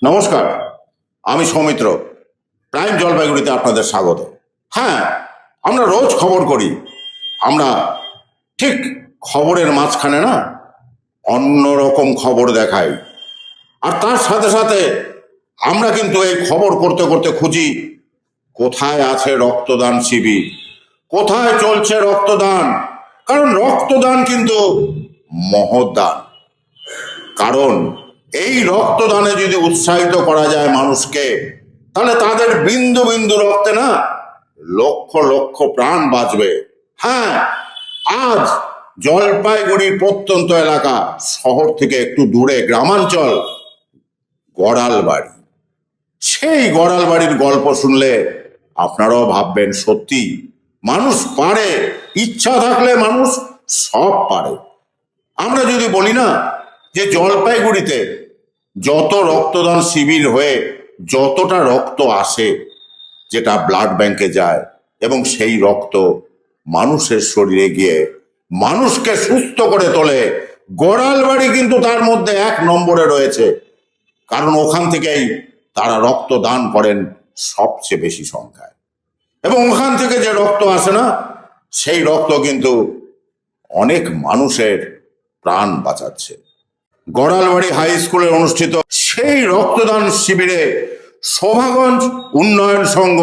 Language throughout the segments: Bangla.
নমস্কার, আমি সৌমিত্র। প্রাইম জলপাইগুড়িতে আপনাদের স্বাগত। হ্যাঁ, আমরা রোজ খবর করি। আমরা ঠিক খবরের মাঝখানে না অন্যরকম খবর দেখাই। আর তার সাথে সাথে আমরা কিন্তু এই খবর করতে করতে খুঁজি কোথায় আছে রক্তদান শিবির, কোথায় চলছে রক্তদান। কারণ রক্তদান কিন্তু মহৎ দান। কারণ এই রক্তদানে যদি উৎসাহিত করা যায় মানুষকে, তাহলে তাদের বিন্দু বিন্দু রক্তে না লক্ষ লক্ষ প্রাণ বাঁচবে। হ্যাঁ, আজ জলপাইগুড়ির প্রত্যন্ত এলাকা, শহর থেকে একটু দূরে গ্রামাঞ্চল, গড়ালবাড়ি। সেই গড়ালবাড়ির গল্প শুনলে আপনারাও ভাববেন সত্যি মানুষ পারে, ইচ্ছা থাকলে মানুষ সব পারে। আমরা যদি বলি না যে জলপাইগুড়িতে যত রক্তদান শিবির হয়ে যতটা রক্ত আসে, যেটা ব্লাড ব্যাংকে যায় এবং সেই রক্ত মানুষের শরীরে গিয়ে মানুষকে সুস্থ করে তোলে, গড়ালবাড়ি কিন্তু তার মধ্যে 1 নম্বরে রয়েছে। কারণ ওখান থেকেই তারা রক্ত দান করেন সবচেয়ে বেশি সংখ্যায়, এবং ওখান থেকে যে রক্ত আসে না, সেই রক্ত কিন্তু অনেক মানুষের প্রাণ বাঁচাচ্ছে। গড়ালবাড়ি হাই স্কুলে অনুষ্ঠিত সেই রক্তদান শিবিরে শোভাগঞ্জ উন্নয়ন সংঘ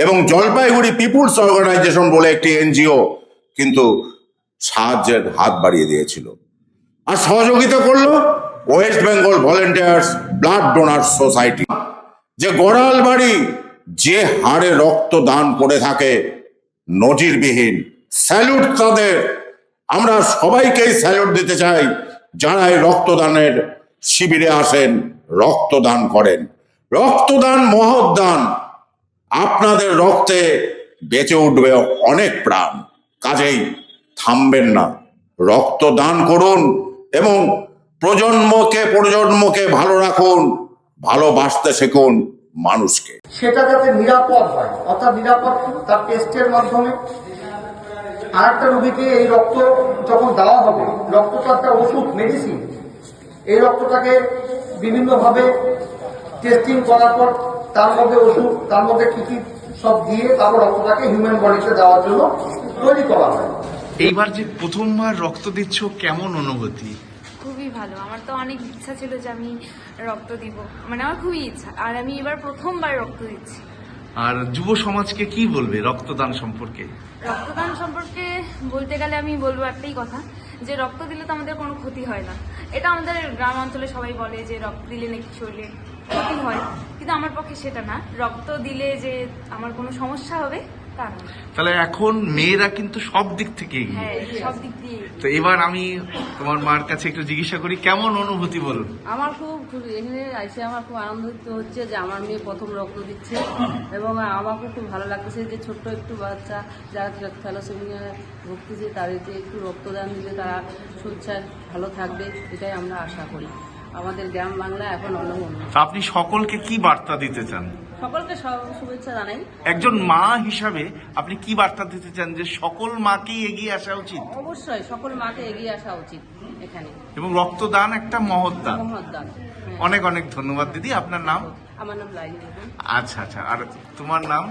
এবং জলপাইগুড়ি পিপুলস অর্গানাইজেশন বলে একটি এনজিও কিন্তু সাহায্যের হাত বাড়িয়ে দিয়েছিল। আর সহযোগিতা করলো West Bengal volunteers blood donors society. যে গড়ালবাড়ি যে হারে রক্তদান করে থাকে নজিরবিহীন। স্যালুট তাদের। আমরা সবাইকেই স্যালুট দিতে চাই যারা এই রক্তদানের শিবিরে আসেন, রক্তদান করেন। রক্তদান মহৎ দান। আপনাদের রক্তে বেঁচে উঠবে অনেক প্রাণ। কাজেই থামবেন না, রক্তদান করুন এবং প্রজন্মকে ভালো রাখুন, ভালোবাসতে শিখুন মানুষকে। সেটা যাতে নিরাপদ হয়, অর্থাৎ নিরাপদ তার টেস্টের মাধ্যমে। আর একটা রোগীকে এই রক্ত যখন দেওয়া হবে, রক্ত তো একটা ওষুধ, মেডিসিন। এই রক্তটাকে বিভিন্নভাবে টেস্টিং করার পর তার মধ্যে ওষুধ, তার মধ্যে কি সব দিয়ে তারপর রক্তটাকে হিউম্যান বডিতে দেওয়ার জন্য তৈরি করা হয়। এইবার যে প্রথমবার রক্ত দিচ্ছ, কেমন অনুভূতি? খুবই ভালো। আমার তো অনেক ইচ্ছা ছিল যে আমি রক্ত দিব, মানে আমার খুবই ইচ্ছা, আর আমি এবার প্রথমবার রক্ত দিচ্ছি। আর যুব সমাজকে কি বলবে রক্তদান সম্পর্কে? রক্তদান সম্পর্কে বলতে গেলে আমি বলবো একটাই কথা, যে রক্ত দিলে তো আমাদের কোনো ক্ষতি হয় না। এটা আমাদের গ্রাম অঞ্চলে সবাই বলে যে রক্ত দিলে নাকি শরীরে ক্ষতি হয়, কিন্তু আমার পক্ষে সেটা না। রক্ত দিলে যে আমার কোনো সমস্যা হবে তা না। তাহলে এখন মেয়েরা কিন্তু সব দিক থেকে এগিয়ে। হ্যাঁ, সব দিক দিয়ে। তো এবার আমি তোমার মার কাছে একটু জিজ্ঞাসা করি, কেমন অনুভূতি বলুন? আমার খুব এখানে এসে আমার খুব আনন্দিত হচ্ছে যে আমার মেয়ে প্রথম রক্ত দিচ্ছে, এবং আমাকে খুব ভালো লাগছে যে ছোট্ট একটু বাচ্চা যারা থ্যালাসেমিয়া ভুগতেছে তাদের যে একটু রক্তদান দিলে তারা সুচ্ছায় ভালো থাকবে, এটাই আমরা আশা করি। আমাদের গ্রাম বাংলা এখন অনেক উন্নত। তা আপনি সকলকে কি বার্তা দিতে চান? সকলকে শুভেচ্ছা জানাই। একজন মা হিসাবে আপনি কি বার্তা দিতে চান, যে সকল মাকেই এগিয়ে আসা উচিত? অবশ্যই সকল মাকে এগিয়ে আসা উচিত এখানে, এবং রক্তদান একটা মহৎ দান। মহৎ দান। অনেক অনেক ধন্যবাদ দিদি। আপনার নাম? আমার নাম লাইলি বেগম। আচ্ছা আচ্ছা, আর তোমার নাম?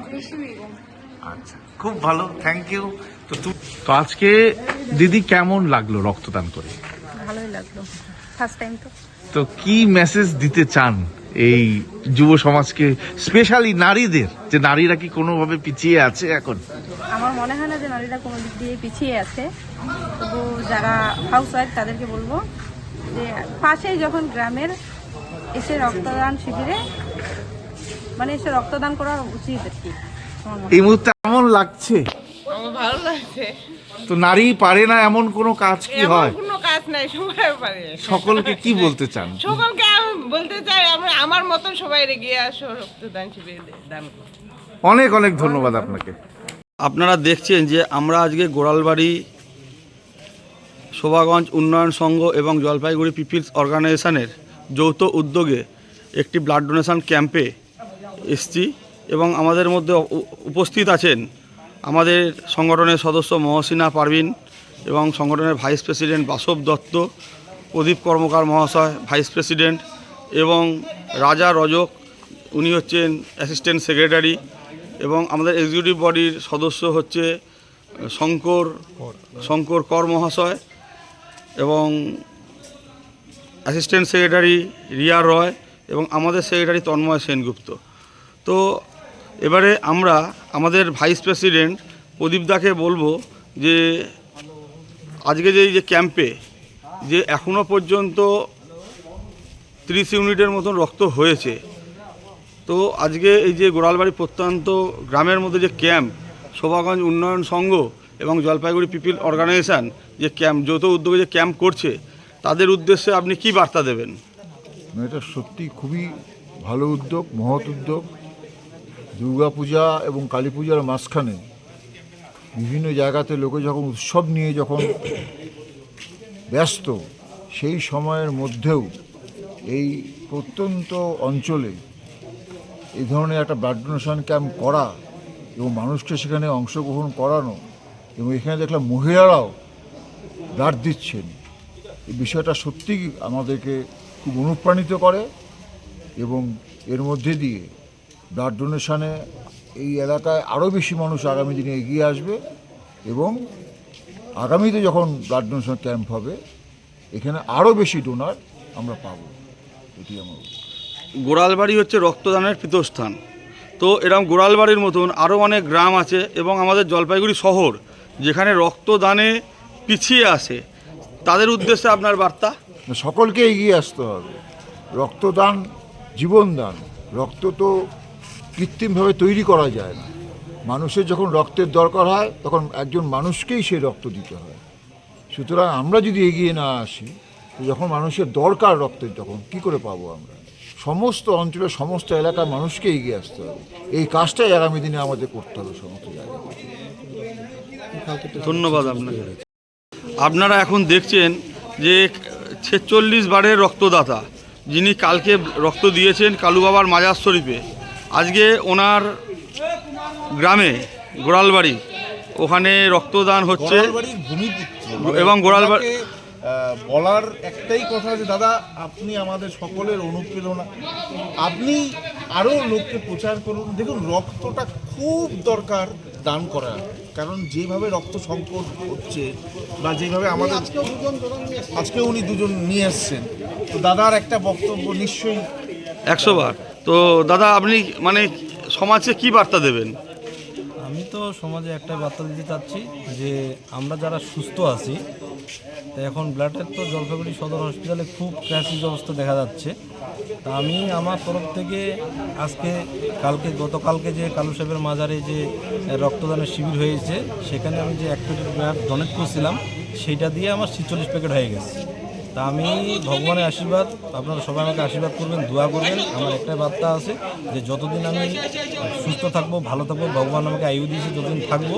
আচ্ছা, খুব ভালো, থ্যাংক ইউ। তো আজকে দিদি কেমন লাগলো রক্তদান করে? ভালোই লাগলো, ফার্স্ট টাইম তো। তো কি মেসেজ দিতে চান এই যুব সমাজকে, স্পেশালি নারীদের, যে নারীরা কি কোনোভাবে পিছিয়ে আছে এখন? আমার মনে হয় না যে নারীরা কোনো দিক দিয়ে পিছিয়ে আছে। তবু যারা হাউস ওয়াইফ তাদেরকে বলবো যে পাশেই যখন গ্রামের এসে রক্তদান শিবিরে এসে রক্তদান করা উচিত আর কি। এই মুহূর্তে কেমন লাগছে? আমার ভালো লাগছে। তো নারী পারে না এমন কোনো কাজ কি হয়? কোনো কাজ নাই, সবাই পারে। সকলকে কি বলতে চান? সকলকে আমি বলতে চাই, আমার মতো সবাই এগিয়ে আসো, রক্তদান শিবিরে দান করো। অনেক অনেক ধন্যবাদ আপনাকে। আপনারা দেখছেন যে আমরা আজকে গোড়ালবাড়ি শোভাগঞ্জ উন্নয়ন সংঘ এবং জলপাইগুড়ি পিপলস অর্গানাইজেশনের যৌথ উদ্যোগে একটি ব্লাড ডোনেশন ক্যাম্পে এসেছি, এবং আমাদের মধ্যে উপস্থিত আছেন আমাদের সংগঠনের সদস্য মহসিনা পারভিন এবং সংগঠনের ভাইস প্রেসিডেন্ট বাসব দত্ত, প্রদীপ কর্মকার মহাশয় ভাইস প্রেসিডেন্ট, এবং রাজা রজক, উনি হচ্ছেন অ্যাসিস্ট্যান্ট সেক্রেটারি, এবং আমাদের এক্সিকিউটিভ বডির সদস্য হচ্ছে শঙ্কর কর মহাশয়, এবং অ্যাসিস্ট্যান্ট সেক্রেটারি রিয়া রয়, এবং আমাদের সেক্রেটারি তন্ময় সেনগুপ্ত। তো এবারে আমরা আমাদের ভাইস প্রেসিডেন্ট প্রদীপদাকে বলবো যে আজকে যে ক্যাম্পে যে এখনও পর্যন্ত 30 ইউনিটের মতন রক্ত হয়েছে, তো আজকে এই যে গোড়ালবাড়ি প্রত্যন্ত গ্রামের মধ্যে যে ক্যাম্প, শোভাগঞ্জ উন্নয়ন সংঘ এবং জলপাইগুড়ি পিপল অর্গানাইজেশন যে ক্যাম্প, যৌথ উদ্যোগে যে ক্যাম্প করছে, তাদের উদ্দেশ্যে আপনি কি বার্তা দেবেন? এটা সত্যি খুবই ভালো উদ্যোগ, মহৎ উদ্যোগ। দুর্গাপূজা এবং কালী পূজার মাঝখানে বিভিন্ন জায়গাতে লোকে যখন উৎসব নিয়ে যখন ব্যস্ত, সেই সময়ের মধ্যেও এই প্রত্যন্ত অঞ্চলে এই ধরনের একটা ব্লাড ডোনেশন ক্যাম্প করা এবং মানুষকে সেখানে অংশগ্রহণ করানো, এবং এখানে দেখলাম মহিলারাও ব্লাড দিচ্ছেন, এই বিষয়টা সত্যিই আমাদেরকে খুব অনুপ্রাণিত করে। এবং এর মধ্যে দিয়ে ব্লাড ডোনেশনে এই এলাকায় আরও বেশি মানুষ আগামী দিনে এগিয়ে আসবে, এবং আগামীতে যখন ব্লাড ডোনেশন ক্যাম্প হবে এখানে আরও বেশি ডোনার আমরা পাবো, এটি আমার। গোড়ালবাড়ি হচ্ছে রক্তদানের পীঠস্থান। তো এরকম গোড়ালবাড়ির মতন আরও অনেক গ্রাম আছে এবং আমাদের জলপাইগুড়ি শহর যেখানে রক্তদানে পিছিয়ে আসে, তাদের উদ্দেশ্যে আপনার বার্তা? সকলকে এগিয়ে আসতে হবে। রক্তদান জীবনদান। রক্ত তো কৃত্রিমভাবে তৈরি করা যায় না। মানুষের যখন রক্তের দরকার হয় তখন একজন মানুষকেই সেই রক্ত দিতে হয়। সুতরাং আমরা যদি এগিয়ে না আসি, তো যখন মানুষের দরকার রক্তের, তখন কি করে পাবো আমরা? সমস্ত অঞ্চলের সমস্ত এলাকার মানুষকে এগিয়ে আসতে হবে। এই কাজটাই আগামী দিনে আমাদের করতে হবে সমস্ত জায়গায়। ধন্যবাদ আপনাকে। আপনারা এখন দেখছেন যে 46 বারের রক্তদাতা, যিনি কালকে রক্ত দিয়েছেন কালু বাবার মাজার শরীফে, আজকে ওনার গ্রামে গোড়ালবাড়ি ওখানে রক্তদান হচ্ছে এবং গোড়ালবাড়ি বলার একটাই কথা যে দাদা, আপনি আমাদের সকলের অনুপ্রেরণা, আপনি আরও লোককে প্রচার করুন। দেখুন, রক্তটা খুব দরকার দান করা, কারণ যেভাবে রক্ত সংকট হচ্ছে বা যেভাবে আমাদের আজকে উনি দুজন নিয়ে এসছেন, তো দাদার একটা বক্তব্য নিশ্চয়ই 100 বার। তো দাদা, আপনি মানে সমাজে কি বার্তা দেবেন? আমি তো সমাজে একটা বার্তা দিতে চাচ্ছি যে আমরা যারা সুস্থ আছি, তো এখন ব্লাডের তো জলপাইগুড়ি সদর হসপিটালে খুব ক্রাইসিস অবস্থা দেখা যাচ্ছে। তা আমি আমার তরফ থেকে আজকে গতকালকে যে কালু সাহেবের মাজারে যে রক্তদানের শিবির হয়েছে, সেখানে আমি যে 1 প্যাকেট ব্লাড ডোনেট করছিলাম, সেইটা দিয়ে আমার 46 প্যাকেট হয়ে গেছে। তা আমি ভগবানের আশীর্বাদ, আপনারা সবাই আমাকে আশীর্বাদ করবেন, দোয়া করবেন। আমার একটাই বার্তা আছে যে যতদিন আমি সুস্থ থাকবো, ভালো থাকবো, ভগবান আমাকে আয়ু দিয়েছে, যতদিন থাকবো,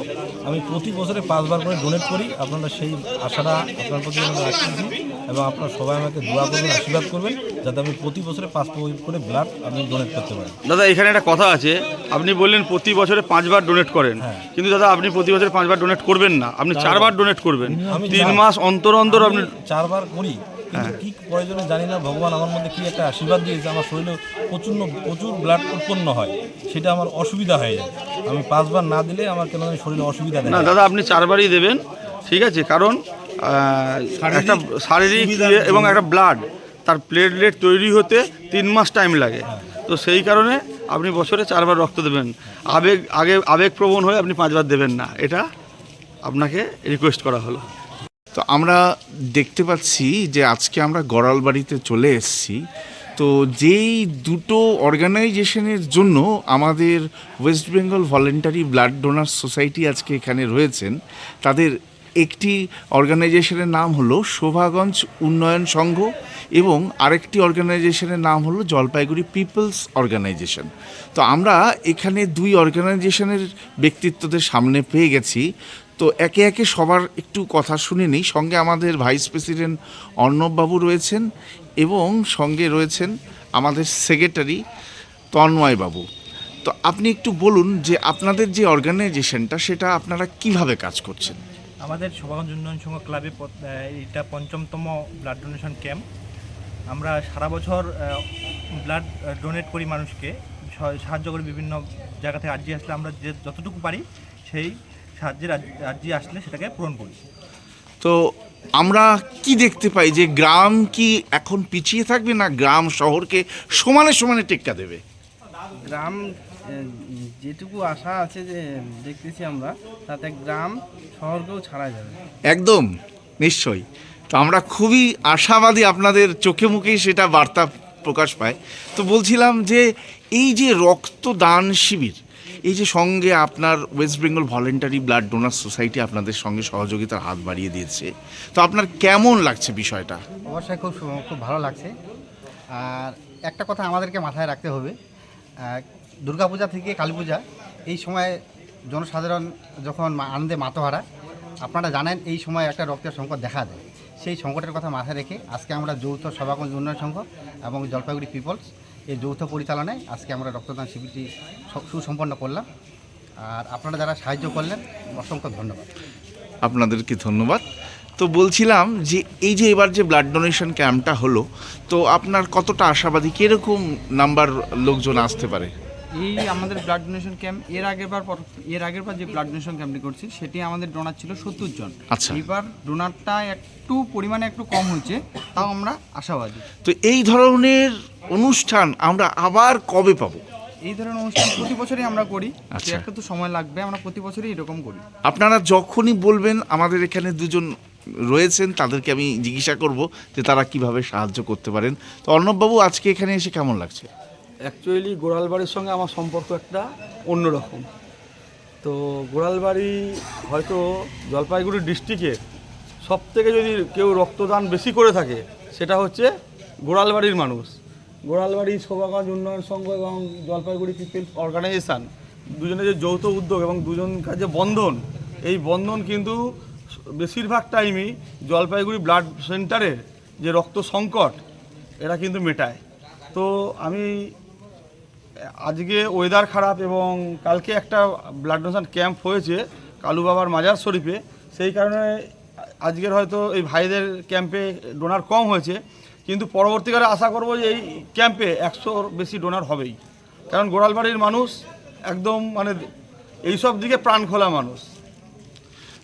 আমি প্রতি বছরে 5 বার করে ডোনেট করি। আপনারা সেই আশাটা আপনার প্রতি আমি রাখতেছি, এবং আপনারা সবাই আমাকে দোয়া করবেন, আশীর্বাদ করবেন, যাতে আমি প্রতি বছরে 5 করে ব্লাড আমি ডোনেট করতে পারি। দাদা, এখানে একটা কথা আছে, আপনি বললেন প্রতি বছরে 5 বার ডোনেট করেন, কিন্তু দাদা আপনি প্রতি বছরে 5 বার ডোনেট করবেন না, আপনি 4 বার ডোনেট করবেন। 3 মাস অন্তর অন্তর আপনি 4 বার করি, কিন্তু কি প্রয়োজনে জানি না, ভগবান আমার মধ্যে কি একটা আশীর্বাদ দিয়েছে, আমার শরীরে প্রচুর ব্লাড উৎপন্ন হয়, সেটা আমার অসুবিধা হয়ে যায়। আমি 5 বার না দিলে আমার কেন শরীরে অসুবিধা দেয় না। দাদা, আপনি 4 বারই দেবেন, ঠিক আছে? কারণ একটা শারীরিক এবং একটা ব্লাড, তার প্লেটলেট তৈরি হতে 3 মাস টাইম লাগে। তো সেই কারণে আপনি বছরে 4 বার রক্ত দেবেন। আবেগপ্রবণ হয়ে আপনি 5 বার দেবেন না, এটা আপনাকে রিকোয়েস্ট করা হলো। তো আমরা দেখতে পাচ্ছি যে আজকে আমরা গড়ালবাড়িতে চলে এসেছি। তো যেই দুটো অর্গানাইজেশনের জন্য আমাদের West Bengal voluntary blood donor society আজকে এখানে রয়েছেন, তাদের একটি অর্গানাইজেশনের নাম হলো শোভাগঞ্জ উন্নয়ন সংঘ এবং আরেকটি অর্গানাইজেশনের নাম হলো জলপাইগুড়ি পিপলস অর্গানাইজেশন। তো আমরা এখানে 2 অর্গানাইজেশনের ব্যক্তিত্বদের সামনে পেয়ে গেছি। তো একে একে সবার একটু কথা শুনে নিই। সঙ্গে আমাদের ভাইস প্রেসিডেন্ট অর্ণববাবু রয়েছেন এবং সঙ্গে রয়েছেন আমাদের সেক্রেটারি তন্ময়বাবু। তো আপনি একটু বলুন যে আপনাদের যে অর্গানাইজেশনটা, সেটা আপনারা কিভাবে কাজ করছেন? আমাদের শোভাগঞ্জ উন্নয়ন সংঘ ক্লাবে এটা 5ম ব্লাড ডোনেশন ক্যাম্প। আমরা সারা বছর ব্লাড ডোনেট করি মানুষকে, সাহায্য করি বিভিন্ন জায়গা থেকে আর্জি আসলে আমরা যে যতটুকু পারি সেই সাহায্যের আর্জি আসলে সেটাকে পূরণ করি। তো আমরা কি দেখতে পাই যে গ্রাম কি এখন পিছিয়ে থাকবে, না গ্রাম শহরকে সমানে সমানে টেক্কা দেবে? গ্রাম যেটুকু আশা আছে যে দেখতেছি আমরা, তাতে গ্রাম শহরকেও ছাড়া যাবে। একদম নিশ্চয়ই। তো আমরা খুবই আশাবাদী, আপনাদের চোখে মুখেই সেটা বার্তা প্রকাশ পায়। তো বলছিলাম যে এই যে রক্তদান শিবির, এই যে সঙ্গে আপনার West Bengal voluntary blood donor society আপনাদের সঙ্গে সহযোগিতার হাত বাড়িয়ে দিয়েছে, তো আপনার কেমন লাগছে বিষয়টা? অবশ্যই খুব ভালো লাগছে। আর একটা কথা আমাদেরকে মাথায় রাখতে হবে, দুর্গাপূজা থেকে কালী পূজা এই সময় জনসাধারণ যখন আনন্দে মাতোহারা, আপনারা জানেন এই সময় একটা রক্তের সংকট দেখা দেয়। সেই সংকটের কথা মাথায় রেখে আজকে আমরা যৌথ সভাগঞ্জ উন্নয়ন সংঘ এবং জলপাইগুড়ি পিপলস এই যৌথ পরিচালনায় আজকে আমরা রক্তদান শিবিরটি সুসম্পন্ন করলাম। আর আপনারা যারা সাহায্য করলেন অসংখ্য ধন্যবাদ। আপনাদেরকে ধন্যবাদ। তো বলছিলাম যে এই যে এবার যে ব্লাড ডোনেশন ক্যাম্পটা হলো, তো আপনার কতটা আশাবাদী, কীরকম নাম্বার লোকজন আসতে পারে? এই আমাদের ব্লাড ডোনেশন ক্যাম্প এর আগের বার যে ব্লাড ডোনেশন ক্যাম্পটি করছি সেটি আমাদের ডোনার ছিল 70 জন। আচ্ছা। এবার ডোনারটা একটু পরিমাণে একটু কম হয়েছে, তাও আমরা আশাবাদী। তো এই ধরনের অনুষ্ঠান আমরা আবার কবে পাবো? এই ধরনের অনুষ্ঠান প্রতি বছরই আমরা করি। আচ্ছা। একটা তো সময় লাগবে, আমরা প্রতি বছরই এরকম করি। আপনারা যখনই বলবেন, আমাদের এখানে দুজন রয়েছেন, তাদেরকে আমি জিজ্ঞাসা করব যে তারা কিভাবে সাহায্য করতে পারেন। তো অর্ণববাবু, আজকে এখানে এসে কেমন লাগছে? অ্যাকচুয়ালি গোড়ালবাড়ির সঙ্গে আমার সম্পর্ক একটা অন্যরকম। তো গোড়ালবাড়ি হয়তো জলপাইগুড়ি ডিস্ট্রিক্টের সবথেকে যদি কেউ রক্তদান বেশি করে থাকে সেটা হচ্ছে গোড়ালবাড়ির মানুষ। গোড়ালবাড়ি শোভাগঞ্জ উন্নয়ন সংঘ এবং জলপাইগুড়ি পিপলস অর্গানাইজেশন দুজনের যে যৌথ উদ্যোগ এবং দুজনকার যে বন্ধন, এই বন্ধন কিন্তু বেশিরভাগ টাইমই জলপাইগুড়ি ব্লাড সেন্টারের যে রক্ত সংকট এরা কিন্তু মেটায়। তো আমি আজকে ওয়েদার খারাপ এবং কালকে একটা ব্লাড ডোনেশন ক্যাম্প হয়েছে কালু বাবার মাজার শরীফে, সেই কারণে আজকের হয়তো এই ভাইদের ক্যাম্পে ডোনার কম হয়েছে, কিন্তু পরবর্তীকালে আশা করব যে এই ক্যাম্পে 100-র বেশি ডোনার হবেই। কারণ গোড়ালবাড়ির মানুষ একদম মানে এইসব দিকে প্রাণ খোলা মানুষ।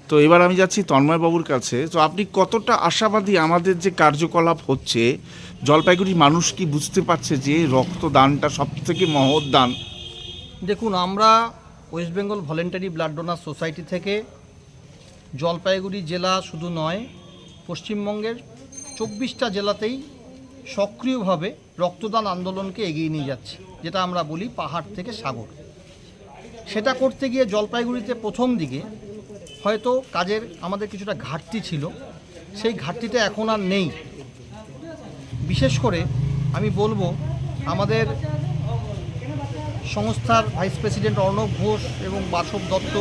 তো এবার আমি যাচ্ছি তন্ময়বাবুর কাছে। তো আপনি কতটা আশাবাদী আমাদের যে কার্যকলাপ হচ্ছে, জলপাইগুড়ি মানুষ কি বুঝতে পারছে যে রক্তদানটা সবথেকে মহৎ দান? দেখুন, আমরা West Bengal voluntary blood donor society থেকে জলপাইগুড়ি জেলা শুধু নয়, পশ্চিমবঙ্গের 24টা জেলাতেই সক্রিয়ভাবে রক্তদান আন্দোলনকে এগিয়ে নিয়ে যাচ্ছি, যেটা আমরা বলি পাহাড় থেকে সাগর। সেটা করতে গিয়ে জলপাইগুড়িতে প্রথম দিকে হয়তো কাজের আমাদের কিছুটা ঘাটতি ছিল, সেই ঘাটতিটা এখন আর নেই। বিশেষ করে আমি বলবো আমাদের সংস্থার ভাইস প্রেসিডেন্ট অর্ণব ঘোষ এবং বাসব দত্ত,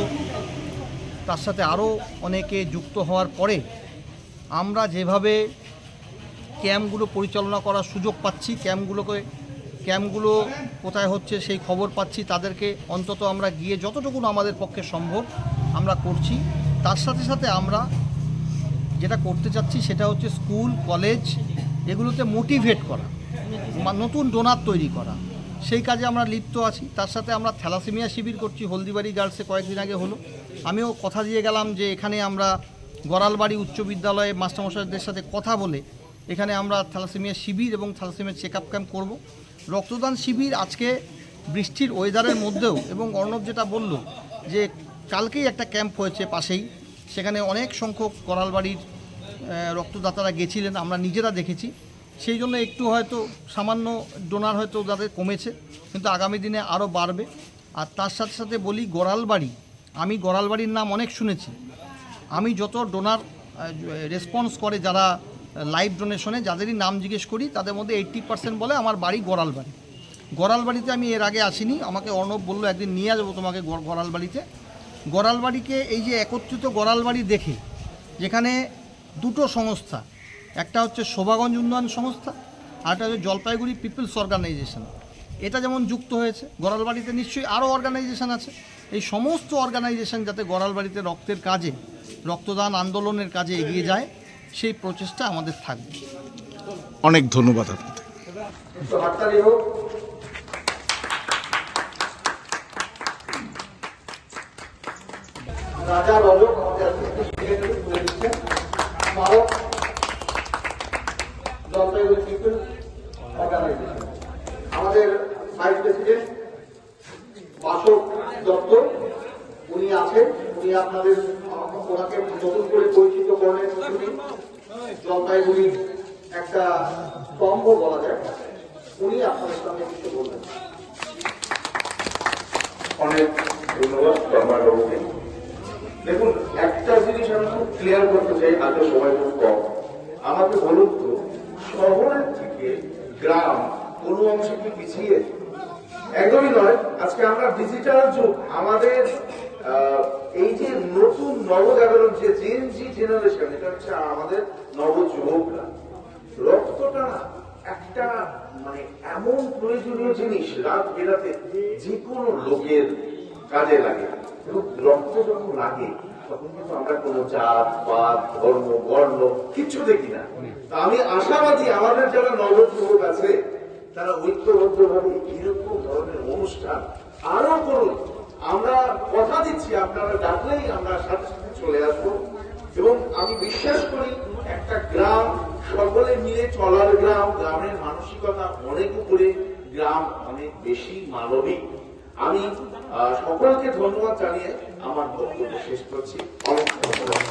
তার সাথে আরও অনেকে যুক্ত হওয়ার পরে আমরা যেভাবে ক্যাম্পগুলো পরিচালনা করার সুযোগ পাচ্ছি, ক্যাম্পগুলো কোথায় হচ্ছে সেই খবর পাচ্ছি, তাদেরকে অন্তত আমরা গিয়ে যতটুকু আমাদের পক্ষে সম্ভব আমরা করছি। তার সাথে সাথে আমরা যেটা করতে চাচ্ছি সেটা হচ্ছে স্কুল কলেজ এগুলোতে মোটিভেট করা, নতুন ডোনার তৈরি করা, সেই কাজে আমরা লিপ্ত আছি। তার সাথে আমরা থ্যালাসেমিয়া শিবির করছি, হলদিবাড়ি গার্লসে কয়েকদিন আগে হলো। আমিও কথা দিয়ে গেলাম যে এখানে আমরা গড়ালবাড়ি উচ্চ বিদ্যালয়ে মাস্টারমশাইদের সাথে কথা বলে এখানে আমরা থ্যালাসেমিয়া শিবির এবং থ্যালাসেমিয়া চেক আপ ক্যাম্প করবো। রক্তদান শিবির আজকে বৃষ্টির ওয়েদারের মধ্যেও, এবং অর্ণব যেটা বলল যে কালকেই একটা ক্যাম্প হয়েছে পাশেই, সেখানে অনেক সংখ্যক গড়ালবাড়ির রক্তদাতারা গেছিলেন, আমরা নিজেরা দেখেছি। সেই জন্য একটু হয়তো সামান্য ডোনার হয়তো তাদের কমেছে, কিন্তু আগামী দিনে আরও বাড়বে। আর তার সাথে সাথে বলি গড়ালবাড়ি, আমি গড়ালবাড়ির নাম অনেক শুনেছি। আমি যত ডোনার রেসপন্স করে যারা লাইভ ডোনেশনে, যাদেরই নাম জিজ্ঞেস করি তাদের মধ্যে 80% বলে আমার বাড়ি গড়ালবাড়ি। গড়ালবাড়িতে আমি এর আগে আসিনি, আমাকে অর্ণব বললো একদিন নিয়ে যাবো তোমাকে গড়ালবাড়িতে। গড়ালবাড়িকে এই যে একত্রিত গড়ালবাড়ি দেখে, যেখানে দুটো সংস্থা, একটা হচ্ছে শোভাগঞ্জ উন্নয়ন সংস্থা আর একটা হচ্ছে জলপাইগুড়ি পিপলস অর্গানাইজেশন, এটা যেমন যুক্ত হয়েছে, গড়ালবাড়িতে নিশ্চয়ই আরও অর্গানাইজেশন আছে। এই সমস্ত অর্গানাইজেশন যাতে গড়ালবাড়িতে রক্তের কাজে, রক্তদান আন্দোলনের কাজে এগিয়ে যায়, সেই প্রচেষ্টা আমাদের থাকবে। অনেক ধন্যবাদ আপনাদের। তো হাততালি হোক। রাজা রজক আমাদের সেক্রেটারি তুলে দিচ্ছেন। স্মারক জলপাইগুড়ি পিপল অর্গানাইজেশন। আমাদের ভাইস প্রেসিডেন্ট বাসক দত্ত উনি আছেন, উনি আপনাদের ওনাকে নতুন করে পরিচিত করেন। জলপাইগুড়ির একটা স্তম্ভ বলা যায়, উনি আপনাদের সামনে কিছু বলবেন। অনেক ধন্যবাদ বাবুকে। দেখুন, একটা জিনিস আমি খুব ক্লিয়ার করতে চাই, হাতে সময় খুব কম। আমাকে বলুন তো, শহরের থেকে গ্রাম কোনো অংশে কি পিছিয়ে? একদমই নয়। আজকে আমরা ডিজিটাল যুগ, আমাদের এই যে নতুন নবজাগরণ যে জেন জি জেনারেশন, এটা হচ্ছে আমাদের নবযুবকরা। রক্তটা একটা মানে এমন প্রয়োজনীয় জিনিস, রাত বেরাতে যে কোনো লোকের কাজে লাগে। এবং রক্ত যখন লাগে তখন কিন্তু আমরা কোনো জাত পাত ধর্ম বর্ণ কিচ্ছু দেখি না। আমি আশাবাদী আমাদের যারা নবযুবক আছে তারা ঐক্যবদ্ধভাবে এরকম ধরনের অনুষ্ঠান আরো করুন। আমরা কথা দিচ্ছি, আপনারা ডাকলেই আমরা সাথে সাথে চলে আসবো। এবং আমি বিশ্বাস করি একটা গ্রাম সকলে মিলে চলার গ্রাম, গ্রামের মানসিকতা অনেক উপরে, গ্রাম অনেক বেশি মানবিক। আমি সকলকে ধন্যবাদ জানিয়ে আমার বক্তব্য শেষ করছি। অনেক ধন্যবাদ।